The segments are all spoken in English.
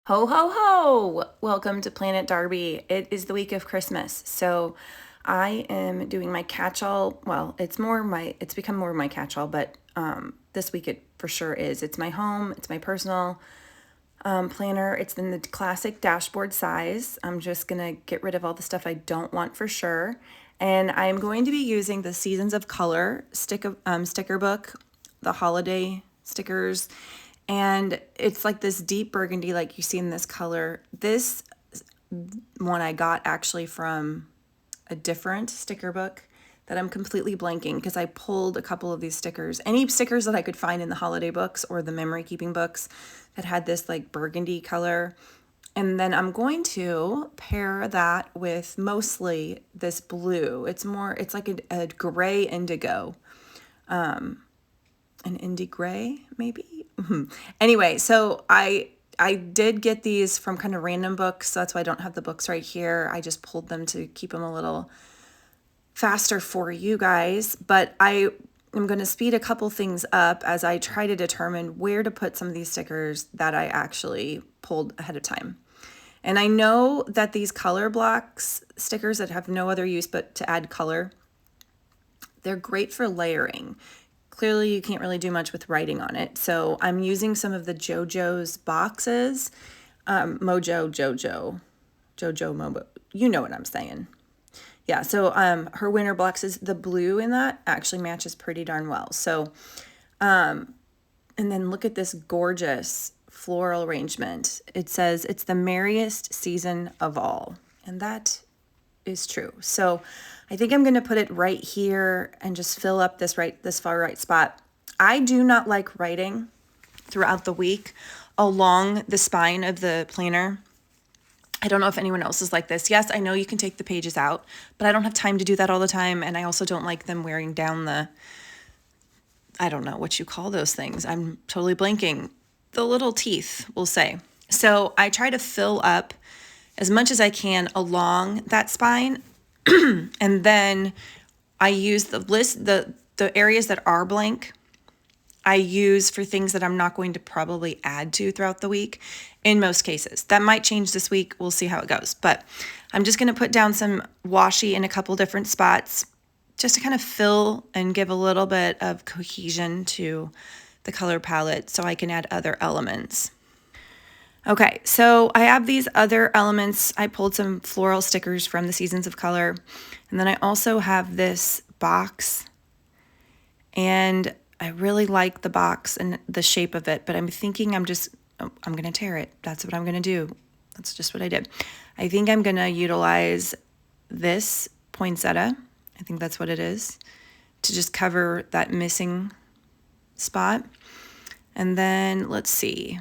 Ho, ho, ho! Welcome to Planet Darby. It is the week of Christmas, so I am doing my catch-all. Well, it's become more my catch-all, but this week it for sure is. It's my home, it's my personal planner. It's in the classic dashboard size. I'm just gonna get rid of all the stuff I don't want for sure. And I'm going to be using the Seasons of Color sticker book, the holiday stickers, and it's like this deep burgundy like you see in this color. This one I got actually from a different sticker book that I'm completely blanking because I pulled a couple of these stickers. Any stickers that I could find in the holiday books or the memory keeping books that had this like burgundy color. And then I'm going to pair that with mostly this blue. It's like a gray indigo. An indie gray, maybe? Anyway, so I did get these from kind of random books, so that's why I don't have the books right here. I just pulled them to keep them a little faster for you guys, but I am going to speed a couple things up as I try to determine where to put some of these stickers that I actually pulled ahead of time. And I know that these color blocks stickers that have no other use but to add color, they're great for layering. Clearly you can't really do much with writing on it. So I'm using some of the JoJo's boxes. Jojo Mobo. You know what I'm saying. Yeah, so her winter boxes, the blue in that actually matches pretty darn well. So, and then look at this gorgeous floral arrangement. It says it's the merriest season of all. And that is true. So I think I'm going to put it right here and just fill up this far right spot. I do not like writing throughout the week along the spine of the planner. I don't know if anyone else is like this. Yes, I know you can take the pages out, but I don't have time to do that all the time. And I also don't like them wearing down I don't know what you call those things. I'm totally blanking. The little teeth, we'll say. So I try to fill up as much as I can along that spine. And then I use the areas that are blank, I use for things that I'm not going to probably add to throughout the week in most cases. That might change this week. We'll see how it goes. But I'm just going to put down some washi in a couple different spots just to kind of fill and give a little bit of cohesion to the color palette so I can add other elements. Okay, so I have these other elements. I pulled some floral stickers from the Seasons of Color. And then I also have this box. And I really like the box and the shape of it, but I'm thinking I'm going to tear it. That's what I'm going to do. That's just what I did. I think I'm going to utilize this poinsettia. I think that's what it is, to just cover that missing spot. And then let's see.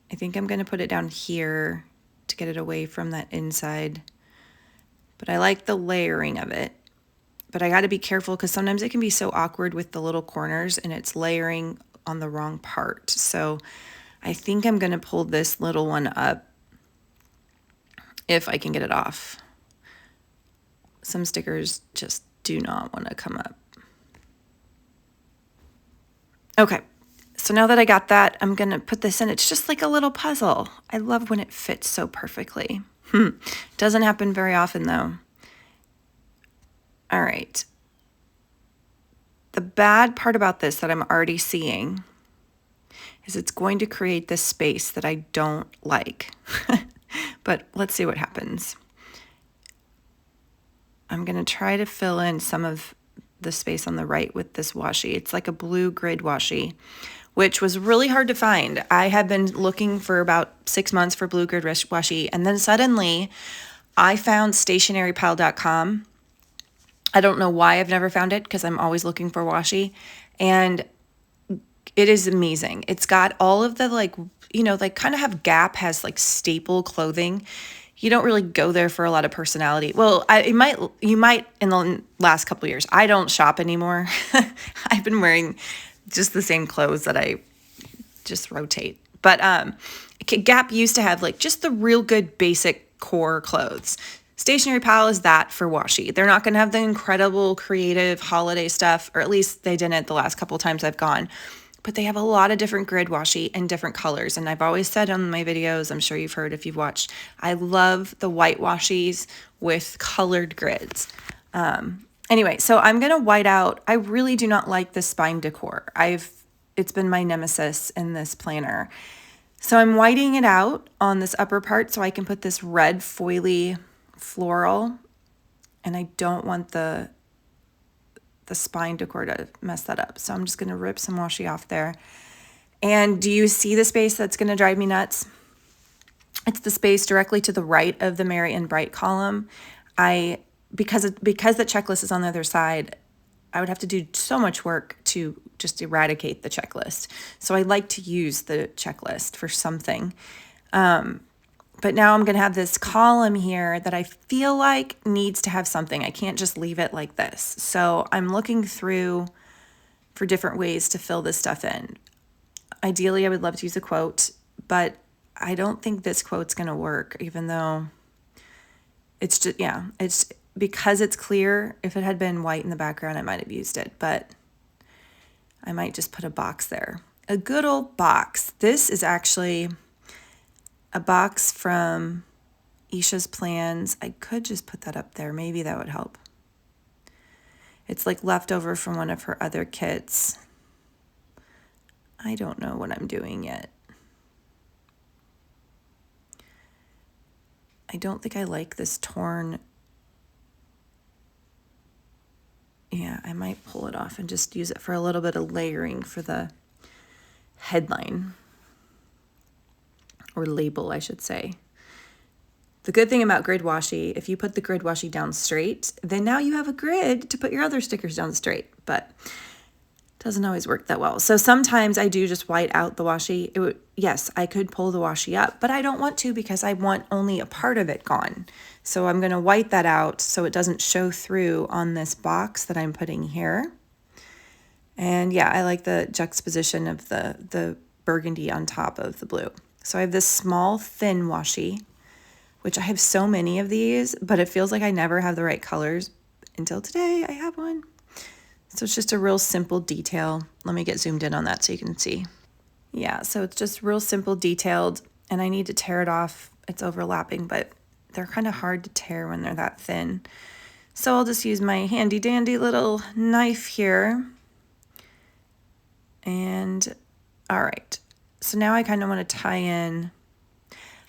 I think I'm going to put it down here to get it away from that inside. But I like the layering of it. But I got to be careful because sometimes it can be so awkward with the little corners and it's layering on the wrong part. So I think I'm going to pull this little one up if I can get it off. Some stickers just do not want to come up. Okay. So now that I got that, I'm going to put this in. It's just like a little puzzle. I love when it fits so perfectly. Doesn't happen very often though. All right. The bad part about this that I'm already seeing is it's going to create this space that I don't like. But let's see what happens. I'm going to try to fill in some of the space on the right with this washi. It's like a blue grid washi, which was really hard to find. I had been looking for about 6 months for blue grid washi, and then suddenly I found stationerypile.com. I don't know why I've never found it because I'm always looking for washi, and it is amazing. It's got all of the like kind of have Gap has like staple clothing. You don't really go there for a lot of personality. Well, you might in the last couple of years. I don't shop anymore. I've been wearing just the same clothes that I just rotate. But Gap used to have like just the real good basic core clothes. Stationery Pile is that for washi. They're not going to have the incredible creative holiday stuff, or at least they didn't the last couple times I've gone. but they have a lot of different grid washi and different colors. And I've always said on my videos, I'm sure you've heard if you've watched, I love the white washies with colored grids. Anyway, so I'm going to white out. I really do not like this spine decor. It's been my nemesis in this planner. So I'm whiting it out on this upper part so I can put this red foily floral, and I don't want the spine decor to mess that up. So I'm just going to rip some washi off there. And do you see the space that's going to drive me nuts? It's the space directly to the right of the Merry and Bright column. Because the checklist is on the other side, I would have to do so much work to just eradicate the checklist. So I like to use the checklist for something. But now I'm going to have this column here that I feel like needs to have something. I can't just leave it like this. So I'm looking through for different ways to fill this stuff in. Ideally, I would love to use a quote, but I don't think this quote's going to work, even though it's just, yeah, it's because it's clear. If it had been white in the background, I might have used it, but I might just put a box there. A good old box. This is actually a box from Isha's Plans. I could just put that up there. Maybe that would help. It's like leftover from one of her other kits. I don't know what I'm doing yet. I don't think I like this torn. Yeah, I might pull it off and just use it for a little bit of layering for the headline. Or label, I should say. The good thing about grid washi, if you put the grid washi down straight, then now you have a grid to put your other stickers down straight, but it doesn't always work that well. So sometimes I do just white out the washi. Yes, I could pull the washi up, but I don't want to because I want only a part of it gone. So I'm going to white that out so it doesn't show through on this box that I'm putting here. And yeah, I like the juxtaposition of the burgundy on top of the blue. So I have this small, thin washi, which I have so many of these, but it feels like I never have the right colors. Until today, I have one. So it's just a real simple detail. Let me get zoomed in on that so you can see. Yeah, so it's just real simple detailed, and I need to tear it off. It's overlapping, but they're kind of hard to tear when they're that thin. So I'll just use my handy dandy little knife here. And all right. So now I kind of want to tie in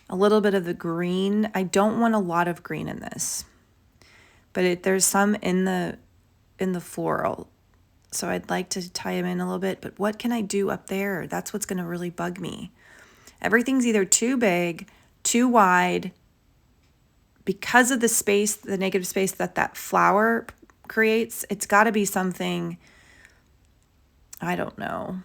a little bit of the green. I don't want a lot of green in this, but there's some in the floral. So I'd like to tie them in a little bit, but what can I do up there? That's what's going to really bug me. Everything's either too big, too wide, because of the space, the negative space that flower creates. It's got to be something, I don't know.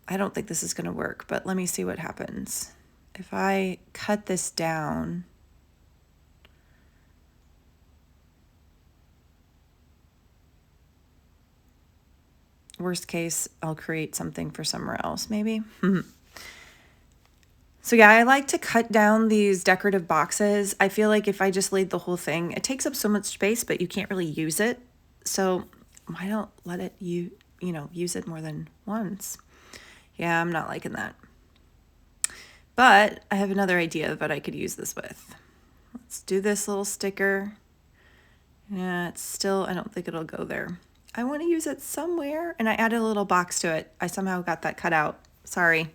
I don't think this is going to work, but let me see what happens. If I cut this down, worst case, I'll create something for somewhere else, maybe. So yeah, I like to cut down these decorative boxes. I feel like if I just laid the whole thing, it takes up so much space, but you can't really use it. So why don't let it, use it more than once? Yeah, I'm not liking that. But I have another idea that I could use this with. Let's do this little sticker. Yeah, it's still, I don't think it'll go there. I want to use it somewhere, and I added a little box to it. I somehow got that cut out. Sorry.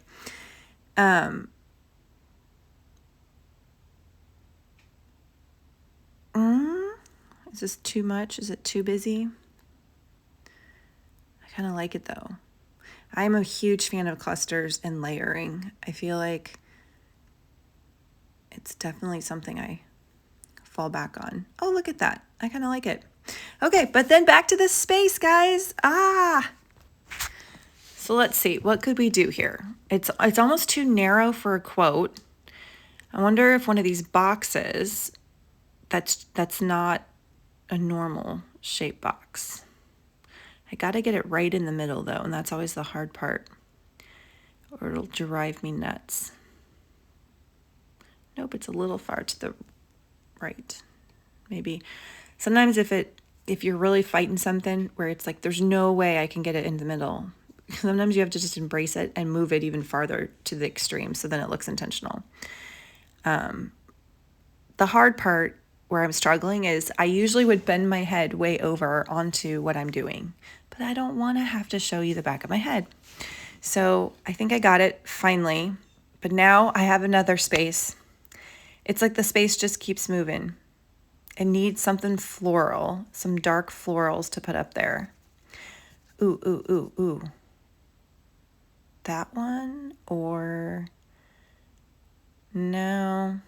Is this too much? Is it too busy? I kind of like it though. I'm a huge fan of clusters and layering. I feel like it's definitely something I fall back on. Oh, look at that. I kind of like it. Okay, but then back to this space, guys. So let's see. What could we do here? It's almost too narrow for a quote. I wonder if one of these boxes that's not a normal shape box. I got to get it right in the middle though, and that's always the hard part, or it'll drive me nuts. Nope, it's a little far to the right. Maybe sometimes if you're really fighting something where it's like there's no way I can get it in the middle, Sometimes you have to just embrace it and move it even farther to the extreme so then it looks intentional. The hard part where I'm struggling is I usually would bend my head way over onto what I'm doing, but I don't want to have to show you the back of my head. So I think I got it finally, but now I have another space. It's like the space just keeps moving. It needs something floral, some dark florals to put up there. Ooh, ooh, ooh, ooh. That one or no?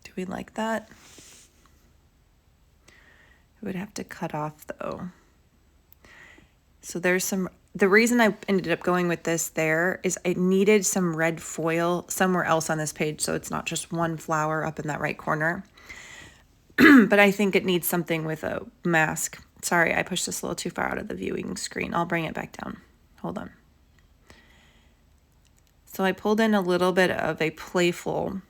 Do we like that? I would have to cut off though. So there's some, the reason I ended up going with this there is I needed some red foil somewhere else on this page so it's not just one flower up in that right corner. But I think it needs something with a mask. Sorry, I pushed this a little too far out of the viewing screen. I'll bring it back down. Hold on. So I pulled in a little bit of a playful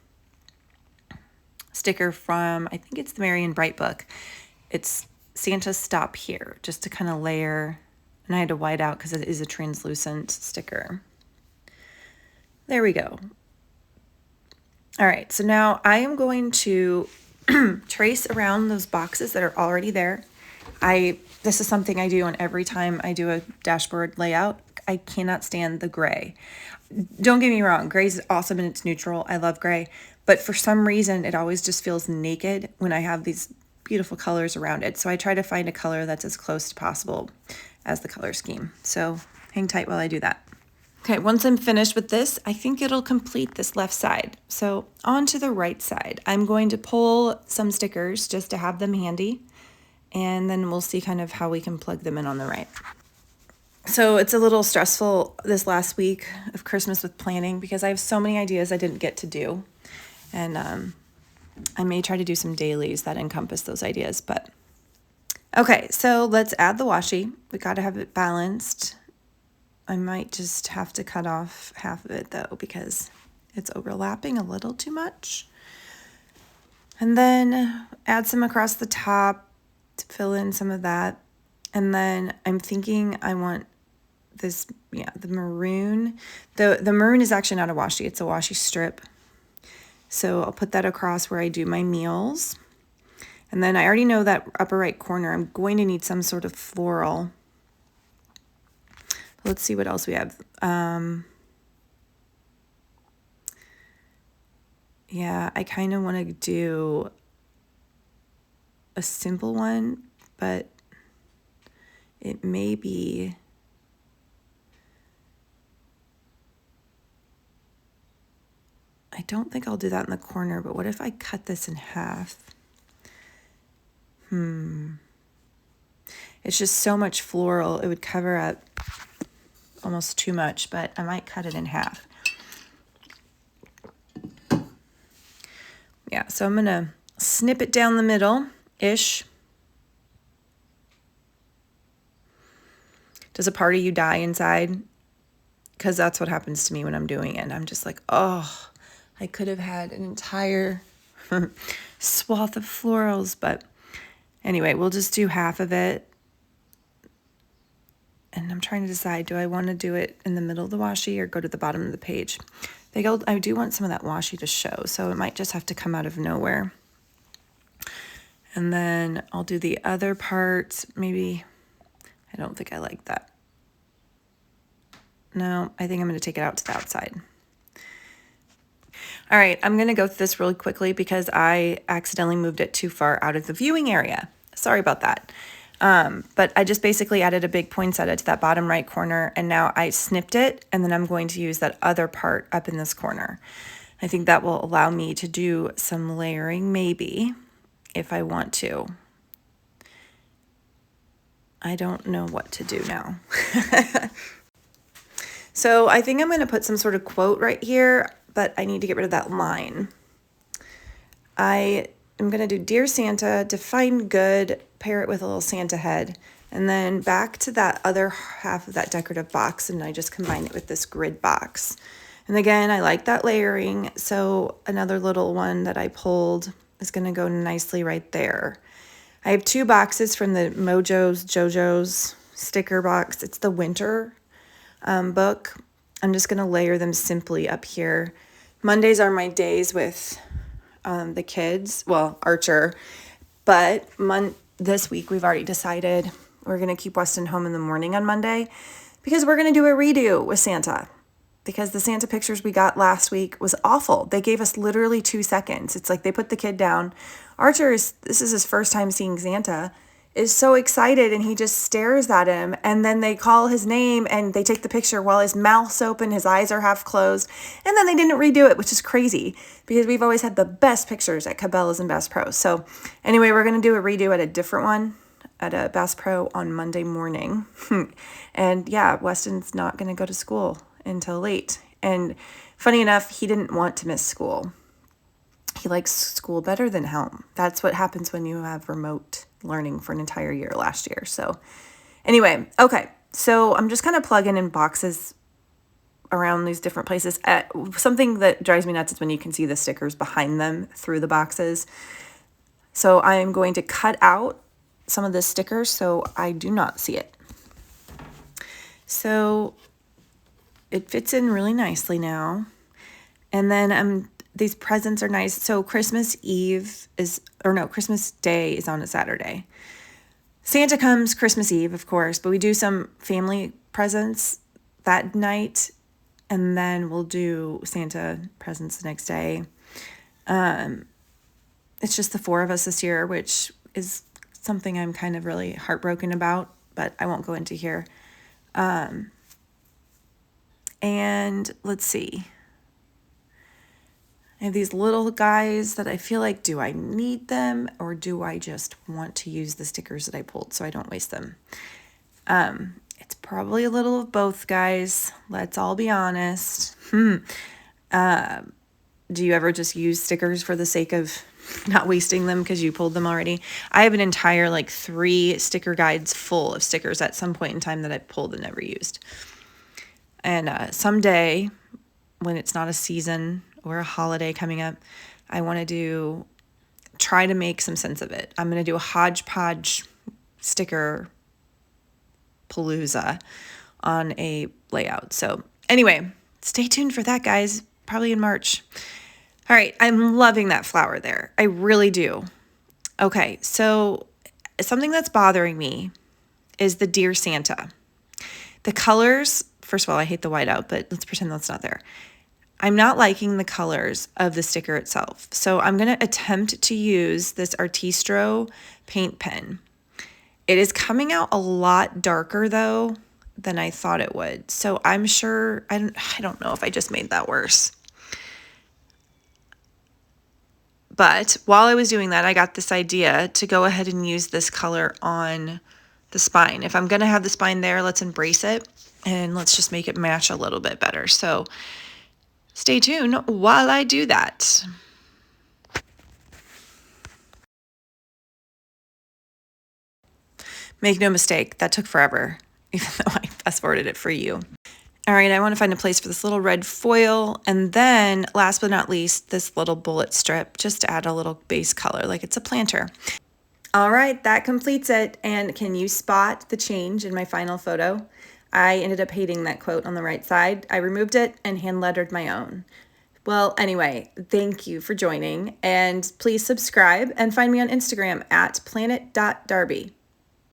sticker from, I think it's the Marion Bright book. It's Santa Stop Here, just to kind of layer, and I had to white out because it is a translucent sticker. There we go. All right, so now I am going to trace around those boxes that are already there. This is something I do on every time I do a dashboard layout. I cannot stand the gray. Don't get me wrong, gray is awesome and it's neutral. I love gray, but for some reason it always just feels naked when I have these beautiful colors around it. So I try to find a color that's as close as possible as the color scheme. So hang tight while I do that. Okay, once I'm finished with this, I think it'll complete this left side. So on to the right side, I'm going to pull some stickers just to have them handy, and then we'll see kind of how we can plug them in on the right. So it's a little stressful this last week of Christmas with planning because I have so many ideas I didn't get to do. And I may try to do some dailies that encompass those ideas, but okay, so let's add the washi. We got to have it balanced. I might just have to cut off half of it though because it's overlapping a little too much. And then add some across the top to fill in some of that. And then I'm thinking I want this, the maroon. The maroon is actually not a washi, it's a washi strip. So I'll put that across where I do my meals. And then I already know that upper right corner, I'm going to need some sort of floral. Let's see what else we have. Yeah, I kind of want to do a simple one, but it may be, I don't think I'll do that in the corner, but what if I cut this in half? It's just so much floral, it would cover up almost too much, but I might cut it in half. Yeah, so I'm gonna snip it down the middle-ish. Does a part of you die inside? Because that's what happens to me when I'm doing it. I'm just like, oh, I could have had an entire swath of florals, but anyway, we'll just do half of it. And I'm trying to decide, do I want to do it in the middle of the washi or go to the bottom of the page? I do want some of that washi to show, so it might just have to come out of nowhere. And then I'll do the other part. Maybe, I don't think I like that. No, I think I'm going to take it out to the outside. All right, I'm going to go through this really quickly because I accidentally moved it too far out of the viewing area. Sorry about that. But I just basically added a big poinsettia to that bottom right corner, and now I snipped it, and then I'm going to use that other part up in this corner. I think that will allow me to do some layering, maybe, if I want to. I don't know what to do now. So I think I'm going to put some sort of quote right here, but I need to get rid of that line. I am going to do Dear Santa, define good, pair it with a little Santa head, and then back to that other half of that decorative box, and I just combine it with this grid box. And again, I like that layering, so another little one that I pulled is going to go nicely right there. I have 2 boxes from the JoJo's sticker box. It's the winter book. I'm just going to layer them simply up here. Mondays are my days with the kids, well, Archer, but this week we've already decided we're going to keep Weston home in the morning on Monday because we're going to do a redo with Santa. Because the Santa pictures we got last week was awful. They gave us literally 2 seconds. It's like they put the kid down. Archer this is his first time seeing Santa, is so excited and he just stares at him. And then they call his name and they take the picture while his mouth's open, his eyes are half closed. And then they didn't redo it, which is crazy because we've always had the best pictures at Cabela's and Bass Pro. So anyway, we're going to do a redo at a different one at a Bass Pro on Monday morning. And yeah, Weston's not going to go to school until late. And funny enough, he didn't want to miss school. He likes school better than home. That's what happens when you have remote learning for an entire year last year. So anyway, okay. So I'm just kind of plugging in boxes around these different places. Something that drives me nuts is when you can see the stickers behind them through the boxes. So I'm going to cut out some of the stickers so I do not see it. So it fits in really nicely now. And then these presents are nice. So Christmas Day is on a Saturday. Santa comes Christmas Eve, of course, but we do some family presents that night, and then we'll do Santa presents the next day. It's just the 4 of us this year, which is something I'm kind of really heartbroken about, but I won't go into here. And let's see. I have these little guys that I feel like, do I need them or do I just want to use the stickers that I pulled so I don't waste them? It's probably a little of both, guys. Let's all be honest. Do you ever just use stickers for the sake of not wasting them because you pulled them already? I have an entire 3 sticker guides full of stickers at some point in time that I pulled and never used. And someday, when it's not a season or a holiday coming up, I want to try to make some sense of it. I'm going to do a hodgepodge sticker palooza on a layout. So anyway, stay tuned for that, guys, probably in March. All right, I'm loving that flower there. I really do. Okay, so something that's bothering me is the Dear Santa. The colors, first of all, I hate the whiteout, but let's pretend that's not there. I'm not liking the colors of the sticker itself. So I'm going to attempt to use this Artistro Paint Pen. It is coming out a lot darker, though, than I thought it would. So I'm sure, I don't know if I just made that worse. But while I was doing that, I got this idea to go ahead and use this color on the spine. If I'm going to have the spine there, let's embrace it and let's just make it match a little bit better. So stay tuned while I do that. Make no mistake, that took forever, even though I fast forwarded it for you. All right, I want to find a place for this little red foil, and then last but not least, this little bullet strip, just to add a little base color, like it's a planter. All right, that completes it. And can you spot the change in my final photo? I ended up hating that quote on the right side. I removed it and hand lettered my own. Well, anyway, thank you for joining, and please subscribe and find me on Instagram at planet.darby.